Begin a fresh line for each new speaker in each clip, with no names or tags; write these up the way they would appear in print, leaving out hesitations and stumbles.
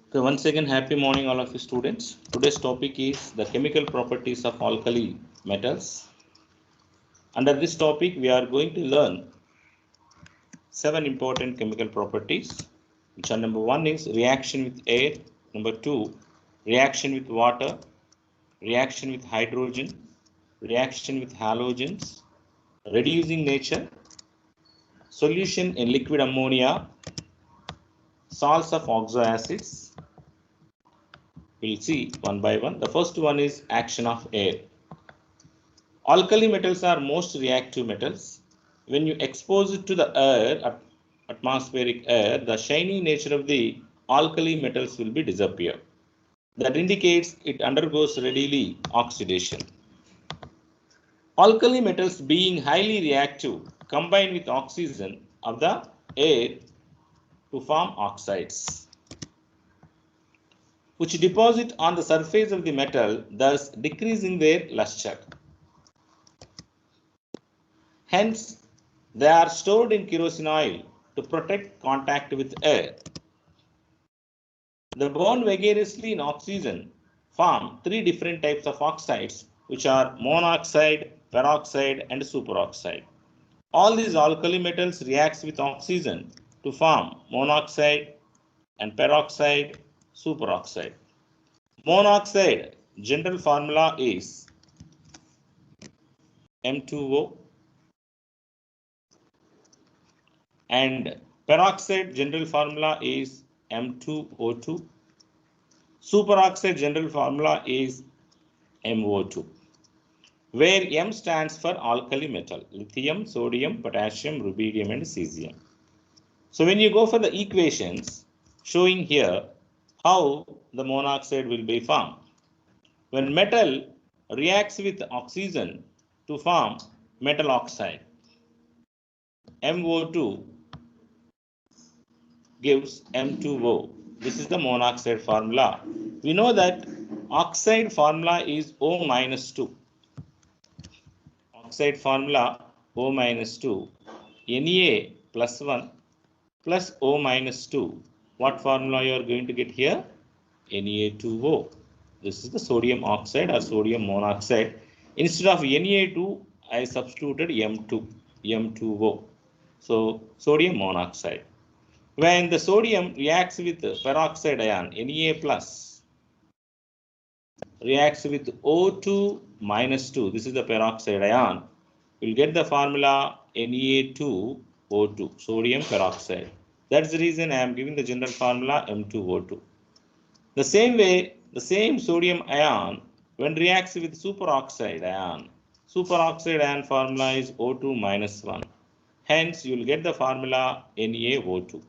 Okay, once again, happy morning, all of you students. Today's topic is the chemical properties of alkali metals. Under this topic, we are going to learn 7 important chemical properties, which are number 1 is reaction with air, number 2, reaction with water, reaction with hydrogen, reaction with halogens, reducing nature, solution in liquid ammonia, salts of oxoacids. We'll see one by one. The first one is action of air. Alkali metals are most reactive metals. When you expose it to the air, atmospheric air, the shiny nature of the alkali metals will be disappear. That indicates it undergoes readily oxidation. Alkali metals being highly reactive combine with oxygen of the air to form oxides, which deposit on the surface of the metal, thus decreasing their luster. Hence, they are stored in kerosene oil to protect contact with air. The bond vigorously in oxygen form 3 different types of oxides, which are monoxide, peroxide, and superoxide. All these alkali metals reacts with oxygen to form monoxide and peroxide, superoxide. Monoxide general formula is M2O, and peroxide general formula is M2O2. Superoxide general formula is MO2, where M stands for alkali metal, lithium, sodium, potassium, rubidium, and cesium. So when you go for the equations showing here how the monoxide will be formed. When metal reacts with oxygen to form metal oxide, MO2 gives M2O. This is the monoxide formula. We know that oxide formula is O minus 2. Oxide formula O minus 2. Na plus 1 plus O minus 2. What formula you are going to get here? Na2O. This is the sodium oxide or sodium monoxide. Instead of Na2, I substituted M2, M2O. So sodium monoxide. When the sodium reacts with peroxide ion, Na plus, reacts with O2 minus 2, this is the peroxide ion, we'll get the formula Na2O2, sodium peroxide. That's the reason I am giving the general formula M2O2. The same way, the same sodium ion, when reacts with superoxide ion formula is O2 minus 1. Hence, you will get the formula NaO2.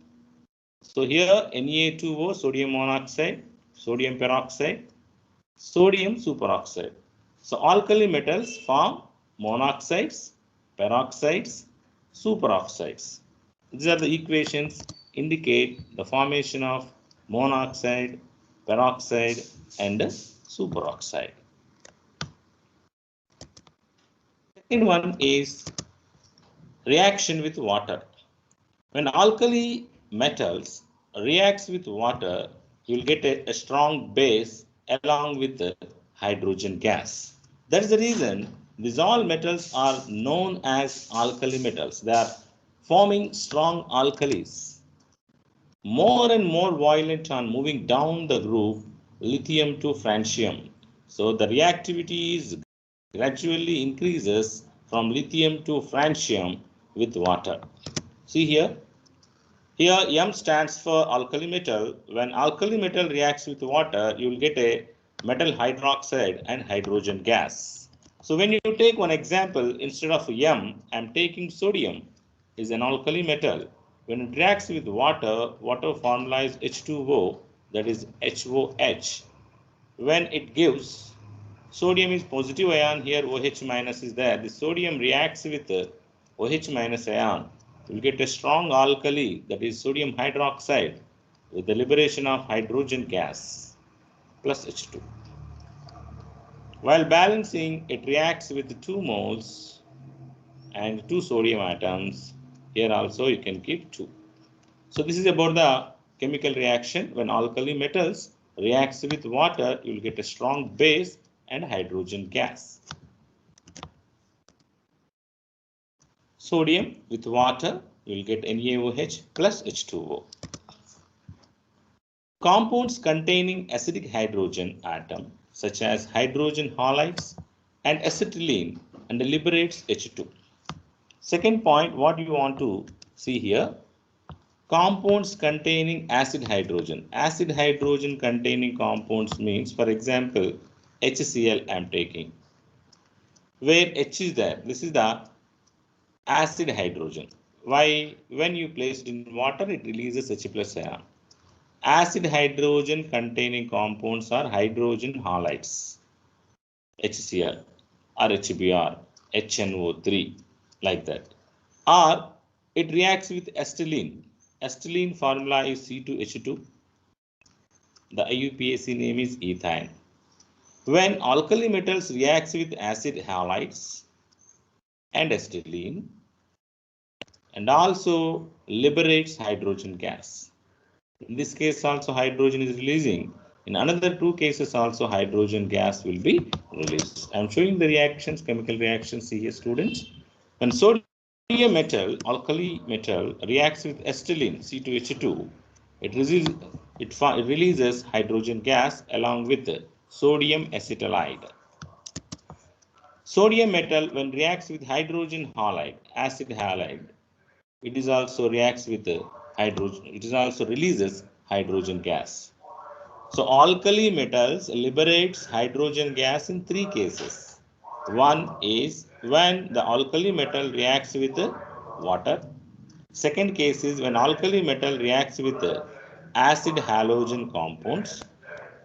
So here Na2O, sodium monoxide, sodium peroxide, sodium superoxide. So alkali metals form monoxides, peroxides, superoxides. These are the equations indicate the formation of monoxide, peroxide, and superoxide. Second one is reaction with water. When alkali metals reacts with water, you will get a strong base along with the hydrogen gas. That is the reason these all metals are known as alkali metals. They are forming strong alkalis. More and more violent on moving down the group lithium to francium. So the reactivity is gradually increases from lithium to francium with water. See here, M stands for alkali metal. When alkali metal reacts with water, you will get a metal hydroxide and hydrogen gas. So when you take one example, instead of M, I am taking sodium is an alkali metal. When it reacts with water, water formula is H2O, that is HOH. When it gives sodium is positive ion, here OH minus is there. The sodium reacts with OH minus ion. You will get a strong alkali, that is sodium hydroxide, with the liberation of hydrogen gas plus H2. While balancing, it reacts with 2 moles and 2 sodium atoms. Here also you can keep 2. So this is about the chemical reaction when alkali metals reacts with water, you will get a strong base and hydrogen gas. Sodium with water, you will get NaOH plus H2O. Compounds containing acidic hydrogen atom such as hydrogen halides and acetylene and liberates H2. Second point, what you want to see here, compounds containing acid hydrogen. Acid hydrogen containing compounds means, for example, HCl I am taking. Where H is there, this is the acid hydrogen. Why? When you place it in water, it releases H plus ion. Acid hydrogen containing compounds are hydrogen halides, HCl or HBr, HNO3, like that. Or it reacts with acetylene. Acetylene formula is C2H2. The IUPAC name is ethane. When alkali metals reacts with acid halides and acetylene and also liberates hydrogen gas. In this case also hydrogen is releasing. In another two cases also hydrogen gas will be released. I am showing the reactions, chemical reactions here, students. When sodium metal, alkali metal reacts with acetylene, C2H2, it releases hydrogen gas along with sodium acetylide. Sodium metal when reacts with hydrogen halide, acid halide, it is also reacts with hydrogen, it is also releases hydrogen gas. So alkali metals liberates hydrogen gas in three cases. One is when the alkali metal reacts with water. Second case is when alkali metal reacts with acid halogen compounds.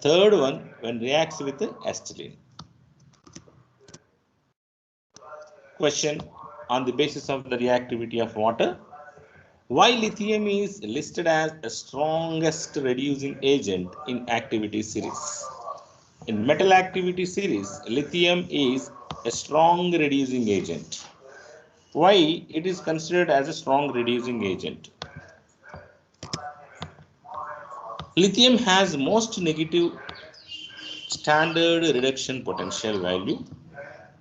Third one when reacts with acetylene. Question on the basis of the reactivity of water. Why lithium is listed as the strongest reducing agent in activity series? In metal activity series, lithium is a strong reducing agent. Why it is considered as a strong reducing agent? Lithium has most negative standard reduction potential value,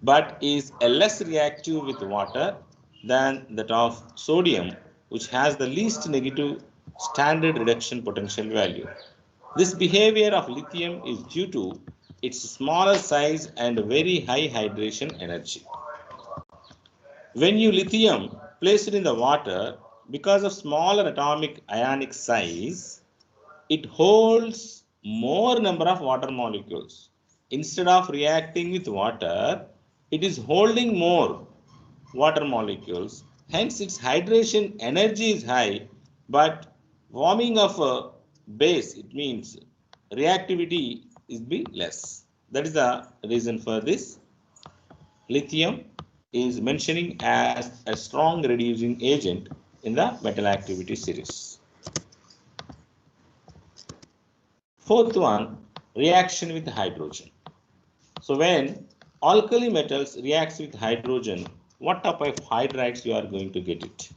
but is less reactive with water than that of sodium, which has the least negative standard reduction potential value. This behavior of lithium is due to its smaller size and very high hydration energy. When you lithium place it in the water, because of smaller atomic ionic size, it holds more number of water molecules. Instead of reacting with water, it is holding more water molecules. Hence, its hydration energy is high, but warming of a base, it means reactivity is be less. That is the reason for this. Lithium is mentioning as a strong reducing agent in the metal activity series. Fourth one, reaction with hydrogen. So when alkali metals reacts with hydrogen, what type of hydrides you are going to get it?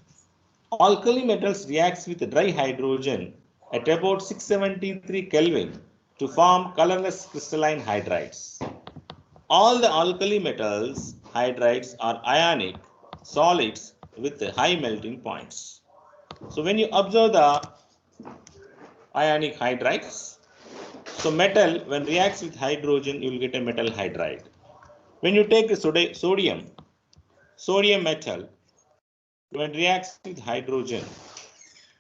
Alkali metals reacts with dry hydrogen at about 673 Kelvin to form colorless crystalline hydrides. All the alkali metals hydrides are ionic solids with high melting points. So when you observe the ionic hydrides, so metal when reacts with hydrogen, you will get a metal hydride. When you take a sodium metal, when reacts with hydrogen,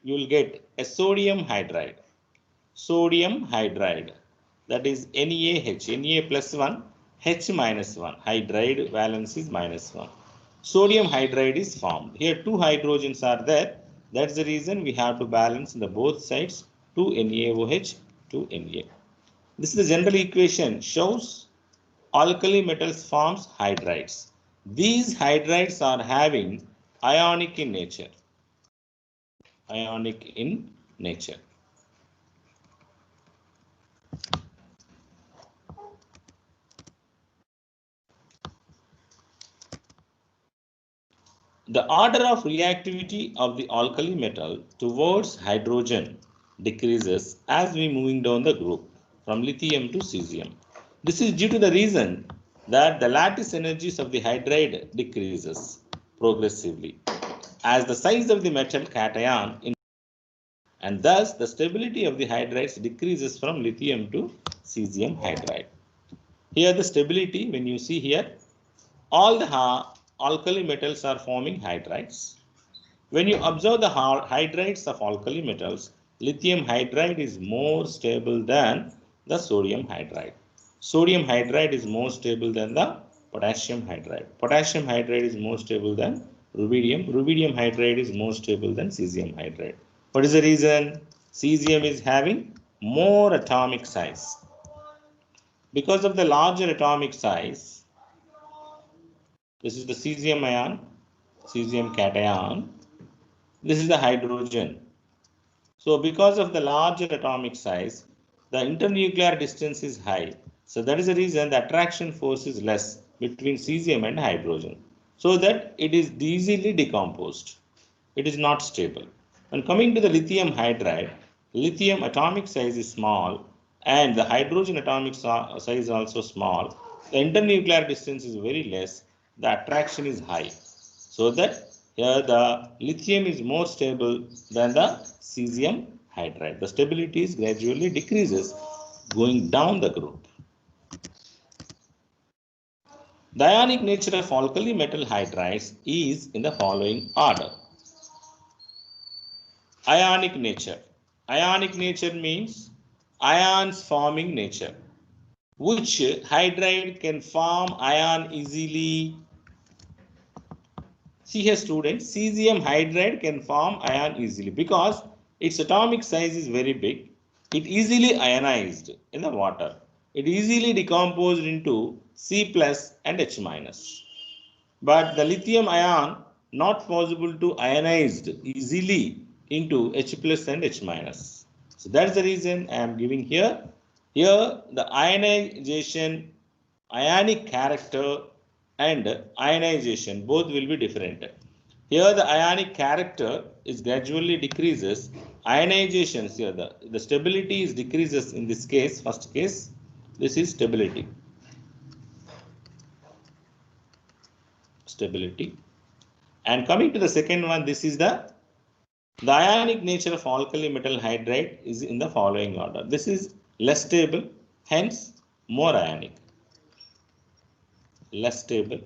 you will get a sodium hydride. Sodium hydride, that is NaH, Na plus 1, H minus 1. Hydride valence is minus 1. Sodium hydride is formed. Here two hydrogens are there. That's the reason we have to balance the both sides, 2 NaOH, 2 Na. This is the general equation, shows alkali metals forms hydrides. These hydrides are having ionic in nature. Ionic in nature. The order of reactivity of the alkali metal towards hydrogen decreases as we moving down the group from lithium to cesium. This is due to the reason that the lattice energies of the hydride decreases progressively as the size of the metal cation and thus the stability of the hydrides decreases from lithium to cesium hydride. Here the stability, when you see here, all the alkali metals are forming hydrides. When you observe the hydrides of alkali metals, lithium hydride is more stable than the sodium hydride. Sodium hydride is more stable than the potassium hydride. Potassium hydride is more stable than rubidium. Rubidium hydride is more stable than cesium hydride. What is the reason? Cesium is having more atomic size. Because of the larger atomic size, this is the cesium ion, cesium cation. This is the hydrogen. So because of the larger atomic size, the internuclear distance is high. So that is the reason the attraction force is less between cesium and hydrogen. So that it is easily decomposed. It is not stable. When coming to the lithium hydride, lithium atomic size is small and the hydrogen atomic size is also small. The internuclear distance is very less. The attraction is high. So that here the lithium is more stable than the cesium hydride. The stability is gradually decreases going down the group. The ionic nature of alkali metal hydrides is in the following order. Ionic nature. Ionic nature means ions forming nature. Which hydride can form ion easily? See here students, cesium hydride can form ion easily because its atomic size is very big. It easily ionized in the water. It easily decomposed into C plus and H minus. But the lithium ion not possible to ionized easily into H plus and H minus. So that's the reason I am giving here. Here the ionization, ionic character and ionization both will be different. Here the ionic character is gradually decreases. Ionizations here the stability is decreases in this case, first case. This is stability. Stability. And coming to the second one, this is the ionic nature of alkali metal hydride is in the following order. This is less stable, hence more ionic. Less stable,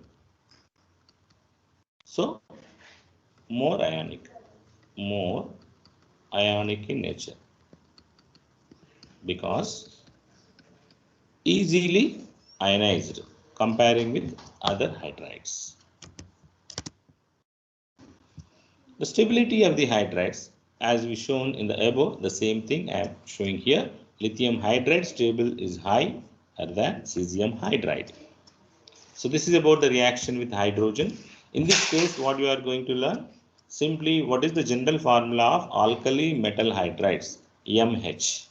so more ionic in nature because easily ionized comparing with other hydrides. The stability of the hydrides, as we shown in the above, the same thing I am showing here. Lithium hydride stable is higher than cesium hydride. So this is about the reaction with hydrogen. In this case, what you are going to learn? Simply, what is the general formula of alkali metal hydrides? MH.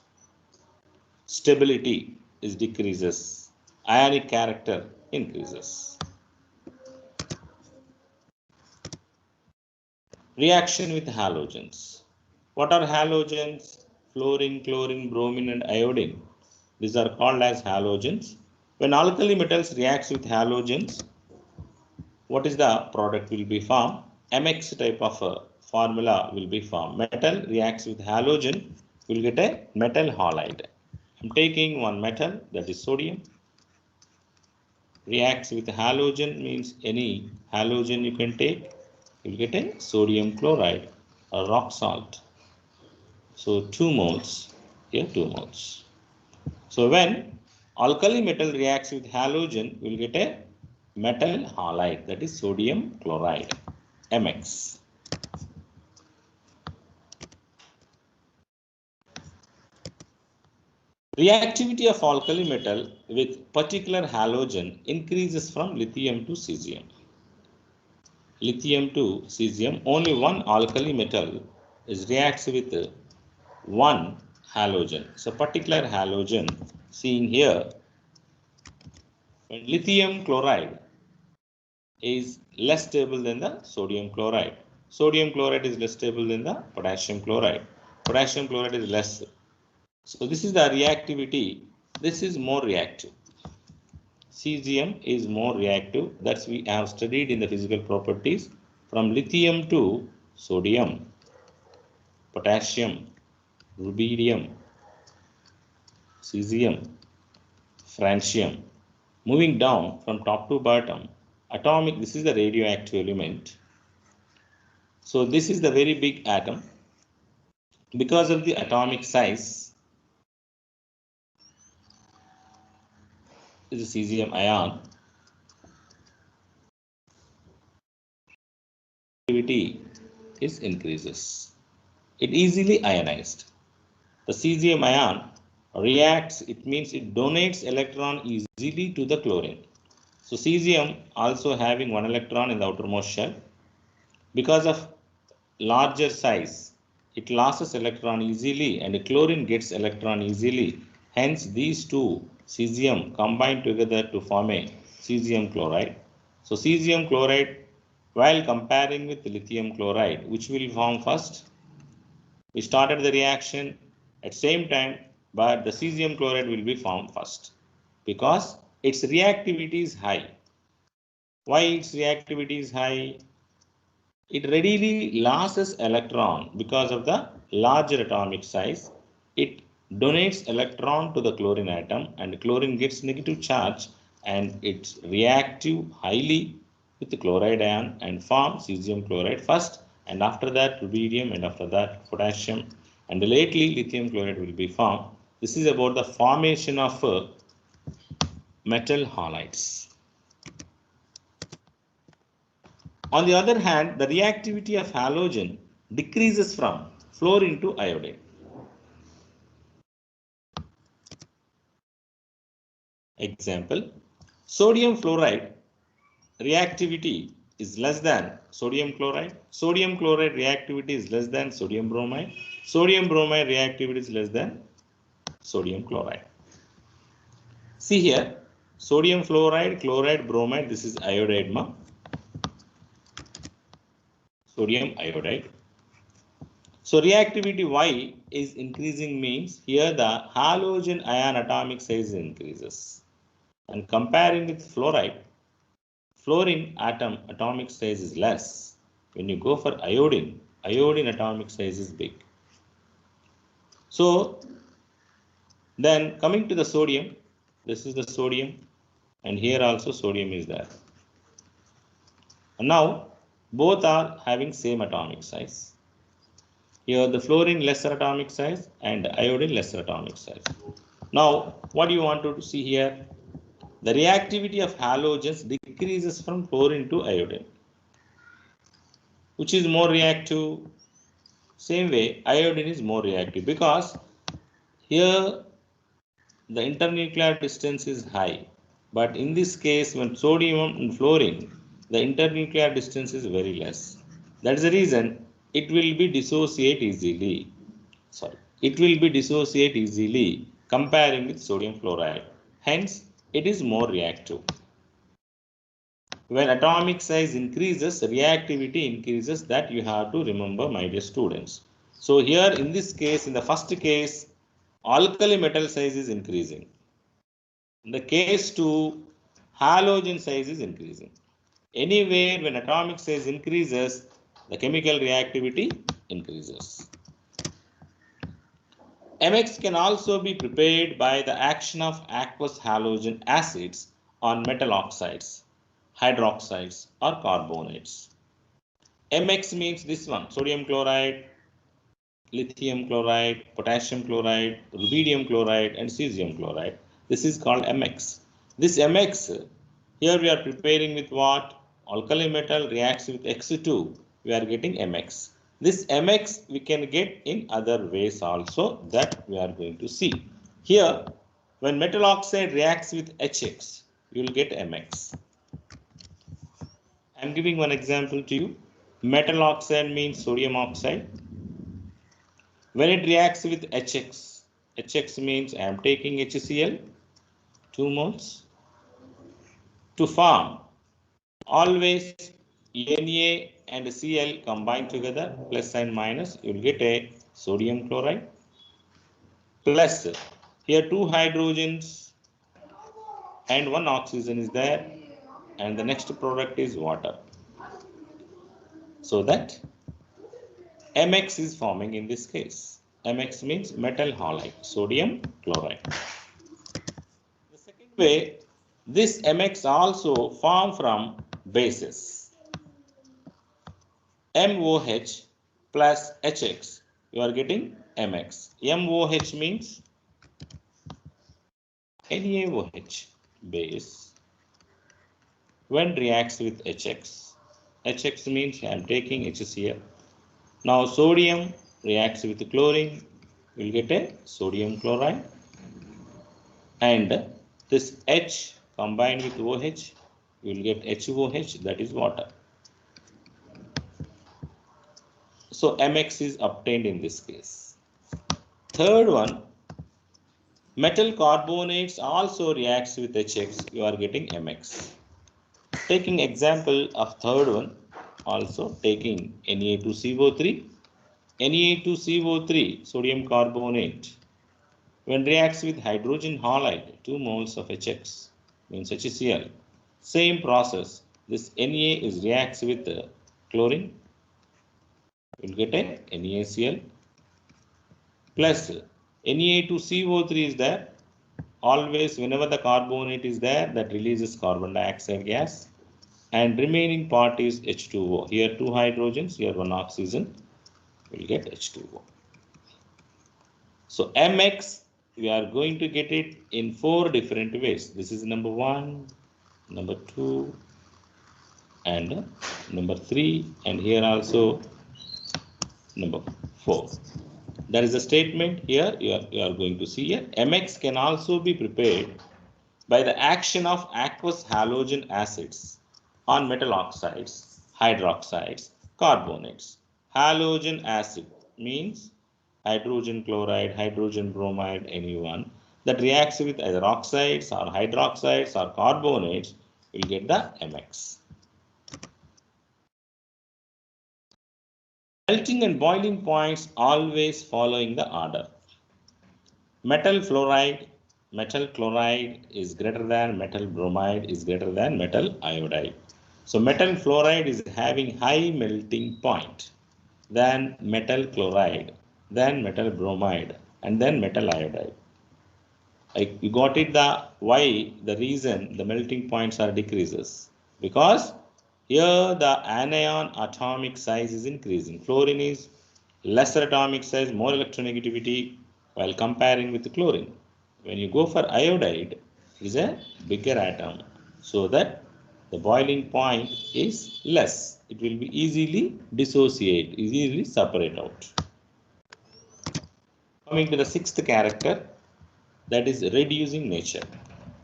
Stability is decreases. Ionic character increases. Reaction with halogens. What are halogens? Fluorine, chlorine, bromine and iodine. These are called as halogens. When alkali metals reacts with halogens, what is the product will be formed? MX type of formula will be formed. Metal reacts with halogen, will get a metal halide. I'm taking one metal, that is sodium. Reacts with halogen means any halogen you can take. You will get a sodium chloride or rock salt. So 2 moles, here 2 moles. So when alkali metal reacts with halogen, we will get a metal halide, that is sodium chloride, MX. Reactivity of alkali metal with particular halogen increases from lithium to cesium. Lithium to cesium, only one alkali metal is reacts with one halogen. So particular halogen seen here, when lithium chloride is less stable than the sodium chloride. Sodium chloride is less stable than the potassium chloride. Potassium chloride is less. So this is the reactivity. This is more reactive. Cesium is more reactive. That's we have studied in the physical properties from lithium to sodium, potassium, rubidium, cesium, francium. Moving down from top to bottom, atomic, this is the radioactive element. So this is the very big atom. Because of the atomic size, is a cesium ion. Activity is increases. It easily ionized. The cesium ion reacts, it means it donates electron easily to the chlorine. So cesium also having one electron in the outermost shell. Because of larger size, it loses electron easily and chlorine gets electron easily. Hence these two cesium combine together to form a cesium chloride. So cesium chloride, while comparing with lithium chloride, which will form first? We started the reaction at same time, but the cesium chloride will be formed first because its reactivity is high. Why its reactivity is high? It readily loses electron because of the larger atomic size. It donates electron to the chlorine atom and chlorine gets negative charge and it's reactive highly with the chloride ion and form cesium chloride first, and after that rubidium, and after that potassium, and lately lithium chloride will be formed. This is about the formation of metal halides. On the other hand, the reactivity of halogen decreases from fluorine to iodine. Example, sodium fluoride reactivity is less than sodium chloride. Sodium chloride reactivity is less than sodium bromide. Sodium bromide reactivity is less than sodium chloride. See here, sodium fluoride, chloride, bromide, this is iodide, sodium iodide. So reactivity Y is increasing means here the halogen ion atomic size increases. And comparing with fluoride, fluorine atom atomic size is less. When you go for iodine, iodine atomic size is big. So then coming to the sodium, this is the sodium and here also sodium is there. And now both are having same atomic size. Here the fluorine lesser atomic size and iodine lesser atomic size. Now what do you want to see here? The reactivity of halogens decreases from fluorine to iodine. Which is more reactive? Same way, iodine is more reactive because here the internuclear distance is high. But in this case, when sodium and fluorine, the internuclear distance is very less. That is the reason it will be dissociate easily. It will be dissociate easily comparing with sodium fluoride. Hence, it is more reactive. When atomic size increases, reactivity increases. That you have to remember, my dear students. So here in this case, in the first case, alkali metal size is increasing. In the case 2, halogen size is increasing. Anywhere when atomic size increases, the chemical reactivity increases. MX can also be prepared by the action of aqueous halogen acids on metal oxides, hydroxides or carbonates. MX means this one, sodium chloride, lithium chloride, potassium chloride, rubidium chloride and cesium chloride. This is called MX. This MX, here we are preparing with what? Alkali metal reacts with X2, we are getting MX. This MX we can get in other ways also that we are going to see. Here, when metal oxide reacts with HX, you will get MX. I am giving one example to you. Metal oxide means sodium oxide. When it reacts with HX, HX means I am taking HCl, 2 moles, to form always Na and Cl combined together, plus and minus, you will get a sodium chloride, plus here 2 hydrogens and 1 oxygen is there, and the next product is water. So that MX is forming in this case. MX means metal halide, sodium chloride. The second way, this MX also form from bases. MOH plus HX, you are getting MX. MOH means NaOH base when reacts with HX. HX means I am taking HCl. Now sodium reacts with chlorine, we will get a sodium chloride, and this H combined with OH, we will get HOH, that is water. So MX is obtained in this case. Third one, metal carbonates also reacts with HX, you are getting MX. Taking example of third one, also taking Na2CO3, Na2CO3 sodium carbonate when reacts with hydrogen halide 2 moles of HX means HCl. Same process, this Na is reacts with chlorine, you will get a NaCl plus Na2CO3 is there. Always whenever the carbonate is there, that releases carbon dioxide gas, and remaining part is H2O. Here 2 hydrogens, here 1 oxygen, we will get H2O. So MX, we are going to get it in 4 different ways. This is number 1, number 2, and number 3, and here also number 4. There is a statement here you are going to see here. MX can also be prepared by the action of aqueous halogen acids on metal oxides, hydroxides, carbonates. Halogen acid means hydrogen chloride, hydrogen bromide, anyone that reacts with either oxides or hydroxides or carbonates will get the MX. Melting and boiling points always following the order. Metal fluoride, metal chloride is greater than metal bromide is greater than metal iodide. So metal fluoride is having high melting point than metal chloride, then metal bromide, and then metal iodide. You got it why the reason the melting points are decreases, because here the anion atomic size is increasing. Fluorine is lesser atomic size, more electronegativity while comparing with chlorine. When you go for iodide, it is a bigger atom, so that the boiling point is less. It will be easily dissociate, easily separate out. Coming to the 6th character, that is reducing nature.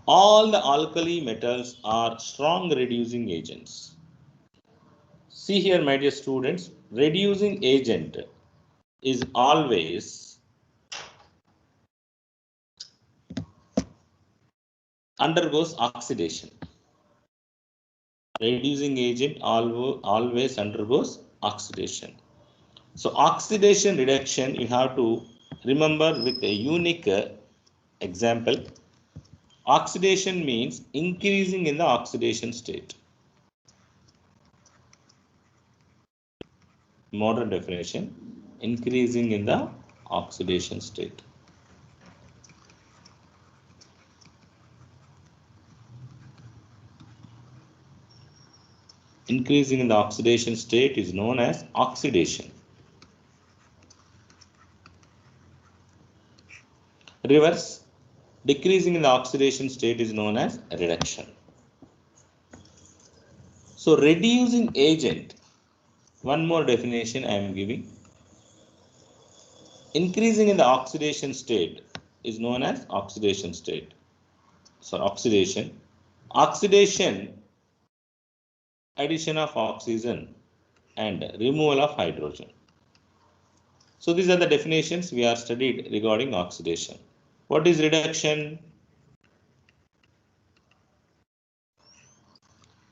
All the alkali metals are strong reducing agents. See here, my dear students, reducing agent is always undergoes oxidation. Reducing agent always undergoes oxidation. So oxidation reduction, you have to remember with a unique example. Oxidation means increasing in the oxidation state. Modern definition, increasing in the oxidation state. Increasing in the oxidation state is known as oxidation. Reverse, decreasing in the oxidation state is known as reduction. So reducing agent, one more definition I am giving. Increasing in the oxidation state is known as oxidation state. So oxidation. Oxidation, addition of oxygen and removal of hydrogen. So these are the definitions we are studied regarding oxidation. What is reduction?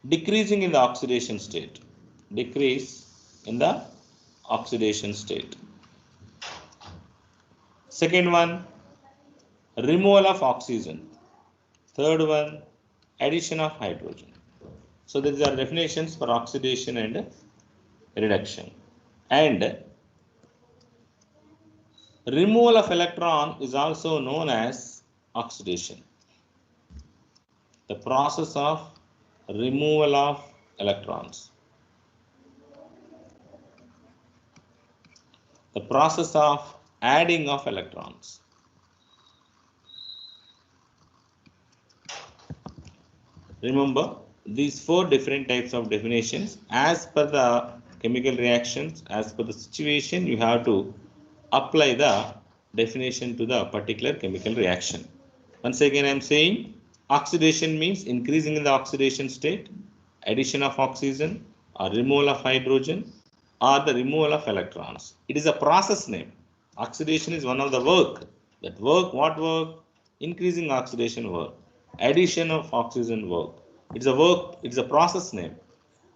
Decreasing in the oxidation state. Decrease in the oxidation state. Second one, removal of oxygen. Third one, addition of hydrogen. So these are definitions for oxidation and reduction. And removal of electron is also known as oxidation. The process of removal of electrons. The process of adding of electrons. Remember, these four different types of definitions, as per the chemical reactions, as per the situation, you have to apply the definition to the particular chemical reaction. Once again, I am saying oxidation means increasing in the oxidation state, addition of oxygen, or removal of hydrogen, or the removal of electrons. It is a process name. Oxidation is one of the work. That work, what work? Increasing oxidation work, addition of oxygen work. It's a work, it's a process name.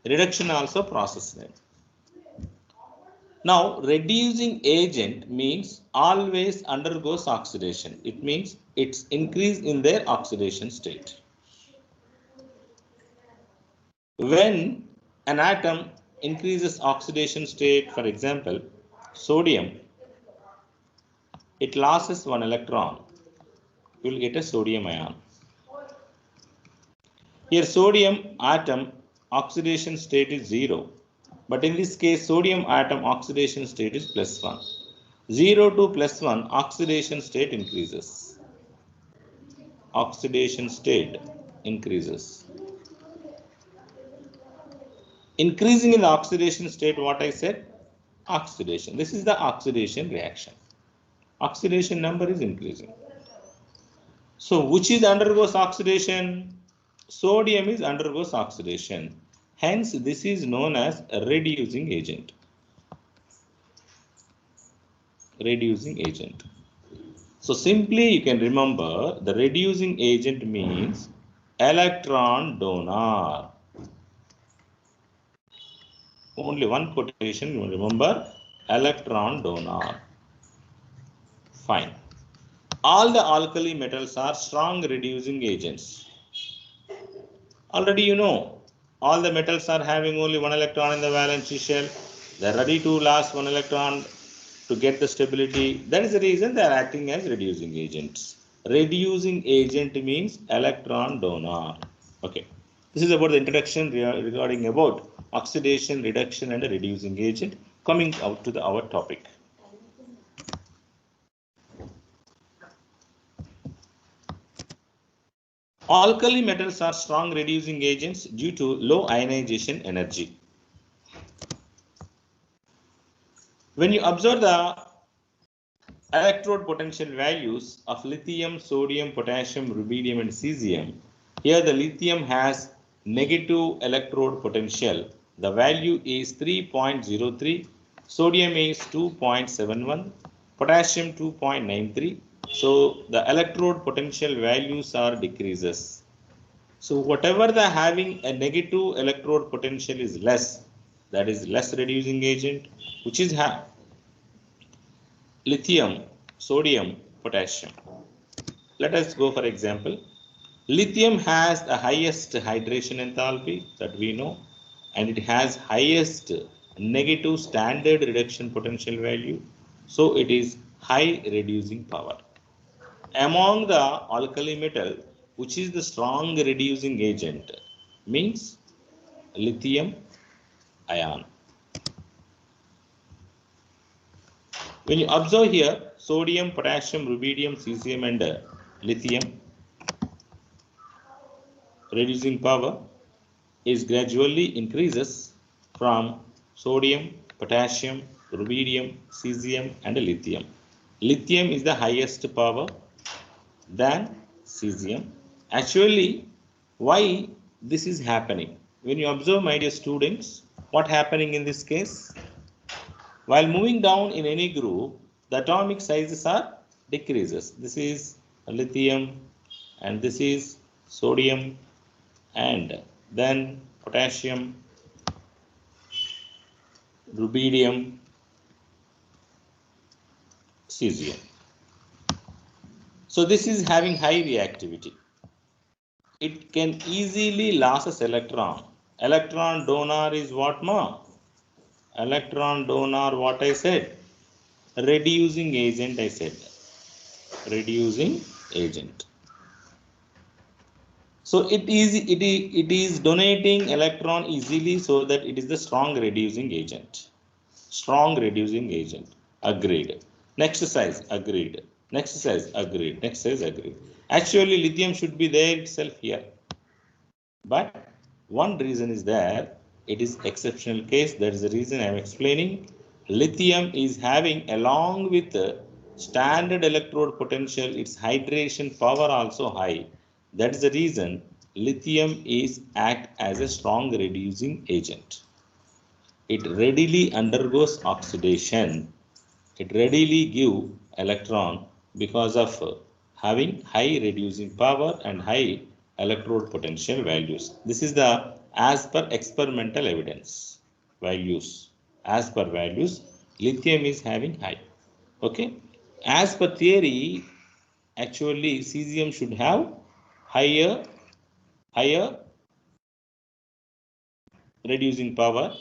Reduction also process name. Now, reducing agent means always undergoes oxidation. It means it's increase in their oxidation state. When an atom increases oxidation state, for example, sodium, it loses one electron. You will get a sodium ion. Here sodium atom oxidation state is 0. But in this case, sodium atom oxidation state is +1. 0 to +1 oxidation state increases. Oxidation state increases. Increasing in the oxidation state, what I said? Oxidation. This is the oxidation reaction. Oxidation number is increasing. So which is undergoes oxidation? Sodium is undergoes oxidation. Hence, this is known as a reducing agent. Reducing agent. So simply you can remember the reducing agent means electron donor. Only one quotation you remember, electron donor. Fine. All the alkali metals are strong reducing agents. Already you know, all the metals are having only one electron in the valence shell. They are ready to lose one electron to get the stability. That is the reason they are acting as reducing agents. Reducing agent means electron donor. Okay. This is about the introduction regarding about oxidation, reduction and a reducing agent. Coming out to our topic. Alkali metals are strong reducing agents due to low ionization energy. When you observe the electrode potential values of lithium, sodium, potassium, rubidium and cesium, here the lithium has negative electrode potential. The value is 3.03, sodium is 2.71, potassium 2.93. So the electrode potential values are decreases. So whatever the having a negative electrode potential is less, that is less reducing agent, which is lithium, sodium, potassium. Let us go for example. Lithium has the highest hydration enthalpy that we know, and it has highest negative standard reduction potential value. So it is high reducing power. Among the alkali metal, which is the strong reducing agent, means lithium ion. When you observe here, sodium, potassium, rubidium, cesium and lithium, reducing power is gradually increases from sodium, potassium, rubidium, cesium and lithium. Lithium is the highest power than cesium. Actually, why this is happening? When you observe, my dear students, what happening in this case? While moving down in any group, the atomic sizes are decreases. This is lithium and this is sodium and then potassium, rubidium, cesium. So this is having high reactivity. It can easily loses electron. Electron donor is what ma? Electron donor, what I said? Reducing agent, I said. Reducing agent. So it is donating electron easily so that it is the strong reducing agent. Strong reducing agent. Agreed. Next size, agreed. Next size, agreed. Next size, agreed. Actually, lithium should be there itself here. But one reason is there, it is exceptional case. That is the reason I am explaining. Lithium is having, along with the standard electrode potential, its hydration power also high. That is the reason lithium is act as a strong reducing agent. It readily undergoes oxidation. It readily give electron because of having high reducing power and high electrode potential values. This is the as per experimental evidence values. As per values, lithium is having high. Okay. As per theory, actually cesium should have higher reducing power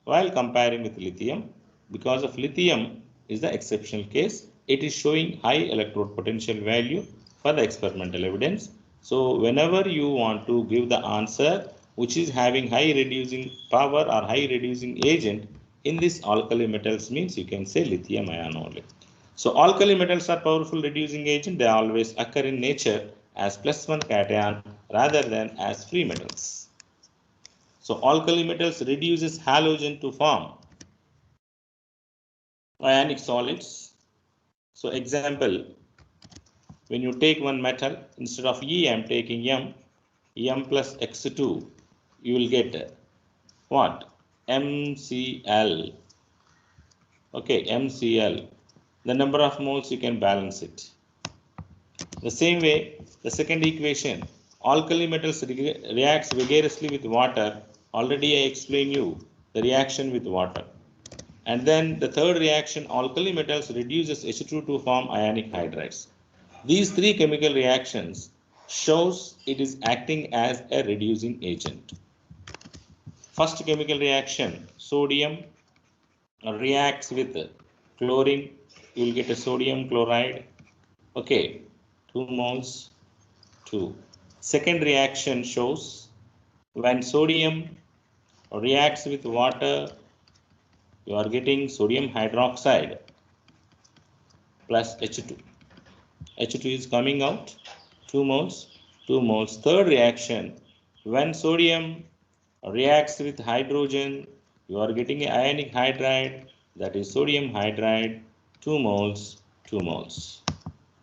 while comparing with lithium. Because of lithium is the exceptional case, it is showing high electrode potential value for the experimental evidence. So whenever you want to give the answer which is having high reducing power or high reducing agent in this alkali metals, means you can say lithium ion only. So alkali metals are powerful reducing agent. They always occur in nature as +1 cation rather than as free metals. So alkali metals reduces halogen to form ionic solids. So example, when you take one metal, instead of E, I am taking M plus X2, you will get what? MCl. Okay, MCl. The number of moles you can balance it. The same way, the second equation, alkali metals reacts vigorously with water. Already I explained you the reaction with water. And then the third reaction, alkali metals reduces H2 to form ionic hydrides. These three chemical reactions shows it is acting as a reducing agent. First chemical reaction, sodium reacts with chlorine, you will get a sodium chloride. Okay, 2 moles, 2. Second reaction shows when sodium reacts with water, you are getting sodium hydroxide plus H2. H2 is coming out, 2 moles, 2 moles. Third reaction, when sodium reacts with hydrogen, you are getting an ionic hydride, that is sodium hydride, 2 moles, 2 moles.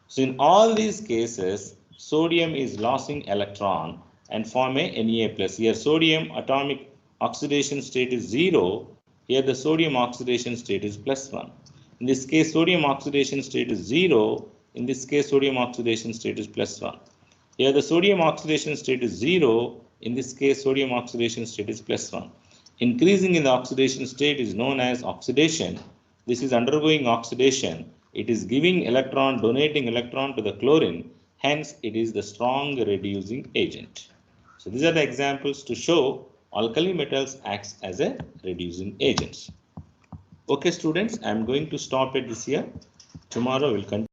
So in all these cases, sodium is losing electron and form a Na+. Here sodium atomic oxidation state is 0. Here the sodium oxidation state is +1. In this case, sodium oxidation state is 0. In this case, sodium oxidation state is +1. Here the sodium oxidation state is 0. In this case, sodium oxidation state is +1. Increasing in the oxidation state is known as oxidation. This is undergoing oxidation. It is giving electron, donating electron to the chlorine. Hence, it is the strong reducing agent. So these are the examples to show alkali metals acts as a reducing agents. Okay, students, I am going to stop it this here. Tomorrow we'll continue.